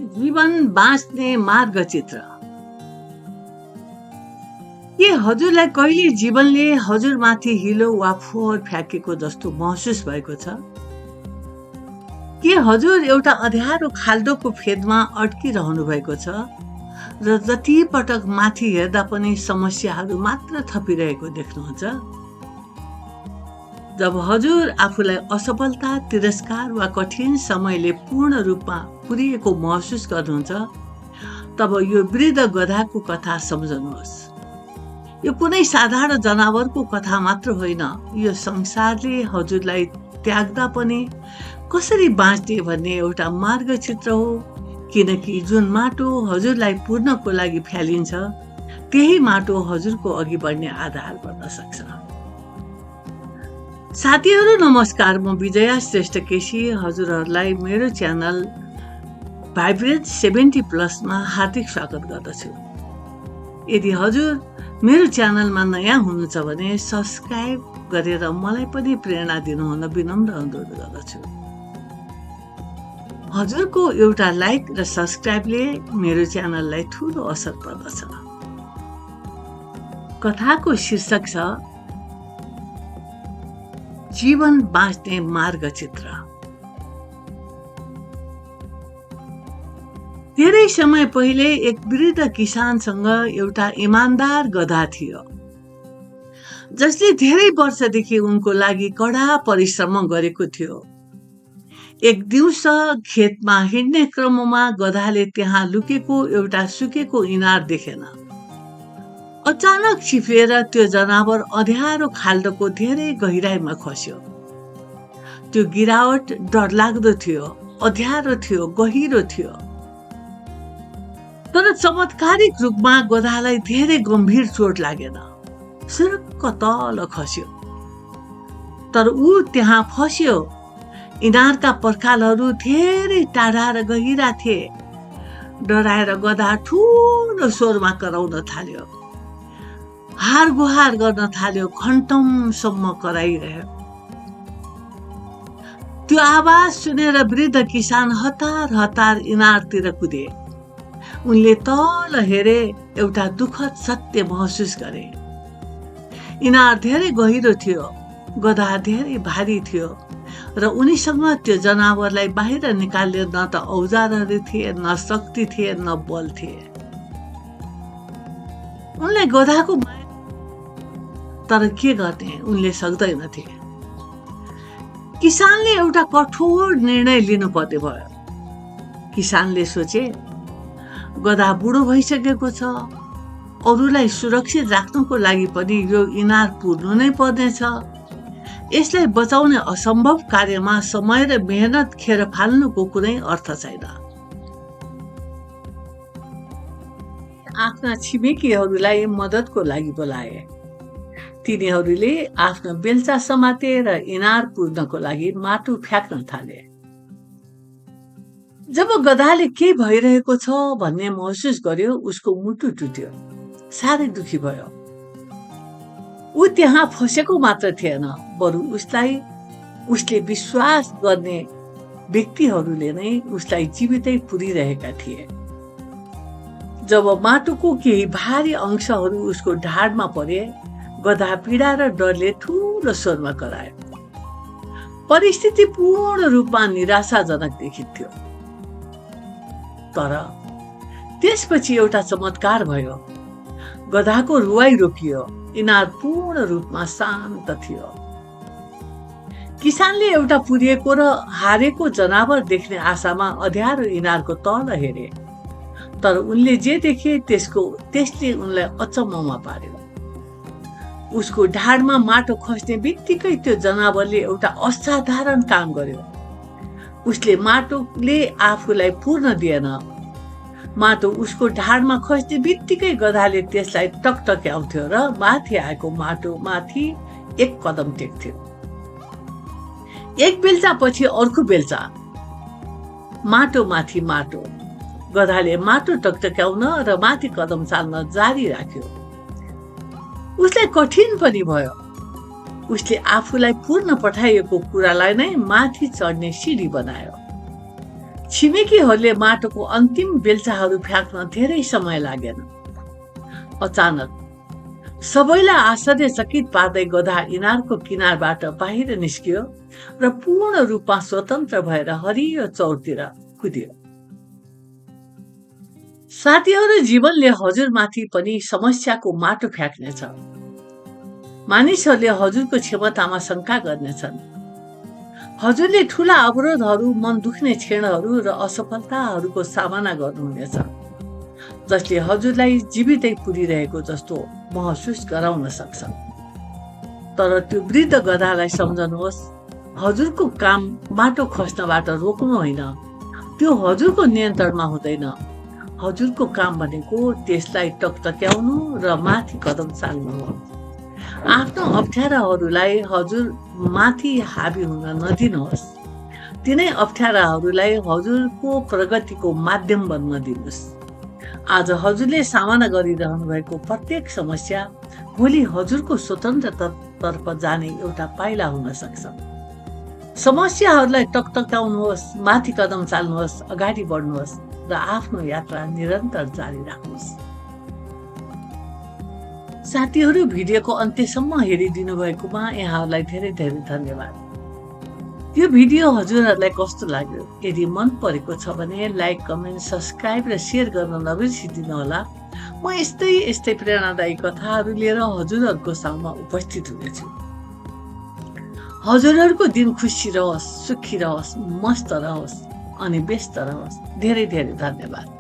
जीवन बाँच्ने मार्गचित्र। के हजुरलाई कहिले जीवनले हजुरमाथि हिलो वा फोहोर फ्याँकेको जस्तो महसुस भएको छ? के हजुर एउटा अँध्यारो खाल्डोको फेदमा अड्किरहनु भएको छ र जति पटक माथि हेर्दा पनि समस्याहरू मात्र थपिरहेको देख्नुहुन्छ? जब हजुर आफूलाई असफलता, तिरस्कार वा कठिन समयले पूर्ण रूपमा पुरिएको महसुस गर्नुहुन्छ, तब यो वृद्ध गधाको कथा सम्झनुहोस्। यो कुनै साधारण जनावरको कथा मात्र होइन, यो संसारले हजुरलाई त्याग्दा पनि कसरी बाँच्ने भन्ने एउटा मार्गचित्र हो। किनकि जुन माटो हजुरलाई पुर्नको लागि फ्यालिन्छ, त्यही माटो हजुरको अघि बढ्ने आधार बन्न सक्छ। साथीहरू नमस्कार, म विजया श्रेष्ठ केसी हजुरहरूलाई मेरो च्यानल भाइब्रेन्ट 70+ मा हार्दिक स्वागत गर्दछु। यदि हजुर मेरो च्यानलमा नयाँ हुनुहुन्छ भने सब्स्क्राइब गरेर मलाई पनि प्रेरणा दिनुहुन विनम्र अनुरोध गर्दछु। हजुरको एउटा लाइक र सब्स्क्राइबले मेरो च्यानललाई ठूलो असर पर्दछ। कथाको शीर्षक छ जीवन बाँच्ने मार्गचित्र। धेरै समय पहिले एक वृद्ध किसानसँग एउटा इमानदार गधा थियो, जसले धेरै वर्षदेखि उनको लागि कडा परिश्रम गरेको थियो। एक दिउँसो खेतमा हिँड्ने क्रममा गधाले त्यहाँ लुकेको एउटा सुकेको इनार देखेन। अचानक चिप्लेर त्यो जनावर अँध्यारो खाल्डोको धेरै गहिराईमा खस्यो। त्यो गिरावट डरलाग्दो थियो, अँध्यारो थियो, गहिरो थियो। तर चमत्कारिक रूपमा गधालाई धेरै गम्भीर चोट लागेन। सुरुक्क तल खस्यो, तर ऊ त्यहाँ फस्यो। इनारका पर्खालहरू धेरै टाढा र गहिरा थिए। डराएर गधा ठुलो स्वरमा कराउन थाल्यो, हार गुहार गर्न थाल्यो, घन्टौंसम्म कराइरह्यो। त्यो आवाज सुनेर वृद्ध किसान हतार हतार इनारतिर कुदे। उनले तल हेरे, एउटा दुःखद सत्य महसुस गरे। इनार धेरै गहिरो थियो, गधा धेरै भारी थियो र उनीसँग त्यो जनावरलाई बाहिर निकाल्ने न त औजारहरू थिए, न शक्ति थिए, न बल थिए। उनलाई गधाको माया, तर के गर्ने उनले सक्दैनथे। किसानले एउटा कठोर निर्णय लिनुपर्ने भयो। किसानले सोचे, गधा बुढो भइसकेको छ, अरूलाई सुरक्षित राख्नको लागि पनि यो इनार पुर्नु नै पर्नेछ। यसलाई बचाउने असम्भव कार्यमा समय र मेहनत खेर फाल्नुको कुनै अर्थ छैन। आफ्ना छिमेकीहरूलाई मद्दतको लागि बोलाए। तिनीहरूले आफ्नो बेल्चा समाते र इनार पुर्नको लागि माटो फ्याँक्न थाले। जब गधाले के भइरहेको छ भन्ने महसुस गर्यो, उसको मुटु टुट्यो, साह्रै दुखी भयो। ऊ त्यहाँ फसेको मात्र थिएन, बरु उसले विश्वास गर्ने व्यक्तिहरूले नै उसलाई जीवितै पुरिरहेका थिए। जब माटोको केही भारी अंशहरू उसको ढाडमा परे, गधा पीडा र डरले ठूलो स्वरमा करायो। परिस्थिति पूर्ण रूपमा निराशाजनक देखिन्थ्यो। तर त्यसपछि एउटा चमत्कार भयो। गधाको रुवाई रोकियो, इनार पूर्ण रूपमा शान्त थियो। किसानले एउटा पुरिएको र हारेको जनावर देख्ने आशामा अँध्यारो इनारको तल हेरे, तर उनले जे देखे त्यसले उनलाई अचम्ममा पार्यो। उसको ढाडमा माटो खस्ने बित्तिकै त्यो जनावरले एउटा असाधारण काम गर्यो। उसले माटोले आफूलाई पुर्न दिएन। माटो उसको ढाडमा खस्ने बित्तिकै गधाले त्यसलाई टकटक्याउँथ्यो र माथि आएको माटो माथि एक कदम टेक्थ्यो। एक बेल्चा पछि अर्को बेल्चा, माटो माथि माटो। गधाले माटो टकटक्याउन र माथि कदम चाल्न जारी राख्यो। उसलाई कठिन पनि भयो। उसले आफूलाई पुर्न पठाइएको कुरालाई नै माथि चढ्ने सिडी बनायो। छिमेकीहरूले माटोको अन्तिम बेल्चाहरू फ्याँक्न धेरै समय लागेन। अचानक सबैलाई आश्चर्यचकित पार्दै गधा इनारको किनारबाट बाहिर निस्कियो र पूर्ण रूपमा स्वतन्त्र भएर हरियो चौरतिर कुदियो। साथीहरू, जीवनले हजुरमाथि पनि समस्याको माटो फ्याँक्नेछ। मानिसहरूले हजुरको क्षमतामा शंका गर्नेछन्। हजुरले ठूला अवरोधहरू, मन दुख्ने क्षणहरू र असफलताहरूको सामना गर्नुहुनेछ, जसले हजुरलाई जीवितै पुरिरहेको जस्तो महसुस गराउन सक्छ। तर त्यो वृद्ध गधालाई सम्झनुहोस्, हजुरको काम माटो खस्नबाट रोक्नु होइन, त्यो हजुरको नियन्त्रणमा हुँदैन। हजुरको काम भनेको त्यसलाई टकटक्याउनु र माथि कदम चाल्नु हो। आफ्नो अप्ठ्याराहरूलाई हजुर माथि हाबी हुन नदिनुहोस्। तिनै अप्ठ्याराहरूलाई हजुरको प्रगतिको माध्यम बन्न दिनुहोस्। आज हजुरले सामना गरिरहनु भएको प्रत्येक समस्या भोलि हजुरको स्वतन्त्रतातर्फ जाने एउटा पाइला हुन सक्छ। समस्याहरूलाई टकटक्याउनुहोस्, माथि कदम चाल्नुहोस्, अगाडि बढ्नुहोस् र आफ्नो यात्रा निरन्तर जारी राख्नुहोस्। साथीहरू, भिडियोको अन्त्यसम्म हेरिदिनु भएकोमा यहाँहरूलाई धेरै धेरै धन्यवाद। यो भिडियो हजुरहरूलाई कस्तो लाग्यो? यदि मन परेको छ भने लाइक, कमेन्ट, सब्स्क्राइब र शेयर गर्न नबिर्सिदिनु होला। म यस्तै प्रेरणादायी कथाहरू लिएर हजुरहरूको सामु उपस्थित हुनेछु। हजुरहरूको दिन खुसी रहोस्, सुखी रहोस्, मस्त रहोस् अनि व्यस्त रहोस्। धेरै धेरै धन्यवाद।